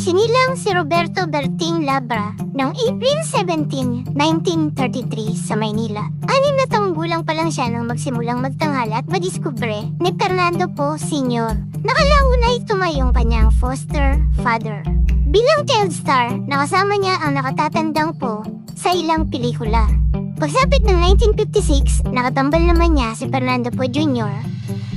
Sinilang si Roberto Berting Labra noong April 17, 1933 sa Maynila. 6 na taong gulang pa lang siya nang magsimulang magtanghal at madiskubre ni Fernando Po Sr. Nakalaunay tumayong kanyang foster father. Bilang child star, nakasama niya ang nakatatandang Po sa ilang pelikula. Pagsapit ng 1956, nakatambal naman niya si Fernando Po Jr.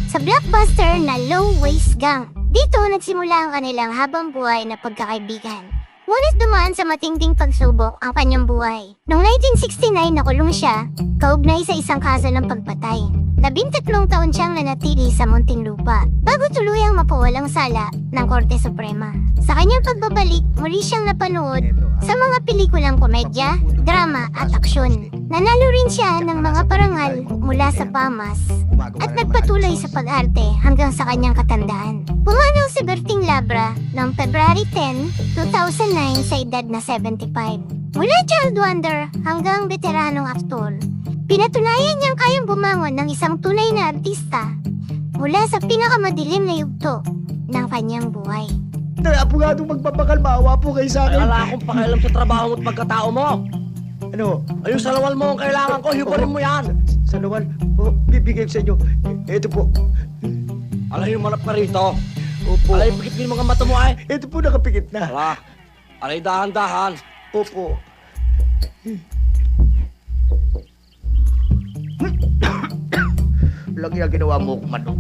sa blockbuster na Low Waist Gang. Dito nagsimula ang kanilang habang buhay na pagkakaibigan. Ngunit dumaan sa matinding pagsubok ang kanyang buhay. Noong 1969 nakulong siya, kaugnay sa isang kaso ng pagpatay. 13 taon siyang nanatili sa Muntinlupa bago tuluyang mapawalang sala ng Korte Suprema. Sa kanyang pagbabalik, muli siyang napanood sa mga pelikulang komedya, drama at aksyon. Nanalo rin siya ng mga parangal mula sa PAMAS at nagpatuloy sa pag-arte hanggang sa kanyang katandaan. Pumanaw si Berting Labra noong February 10, 2009 sa edad na 75. Mula child wonder hanggang veteranong aktor, pinatunayan niyang kayang bumangon ng isang tunay na artista mula sa pinakamadilim na yugto ng kanyang buhay. Abugadong magpapakal, maawa po kayo sa Ay, akin. wala akong pakialam sa trabaho mo at pagkatao mo. Ano? Ayun, salawal mo ang kailangan ko, hibarin mo yan. Sa nawal, bibigay ko sa inyo. Ito po. Alay, humanap ka rito. Opo. Alay, pikit mo yung mga mata mo ay. Ito po nakapikit na. Ala, alay, dahan-dahan. Opo. Lang yung ginawa mo, manok.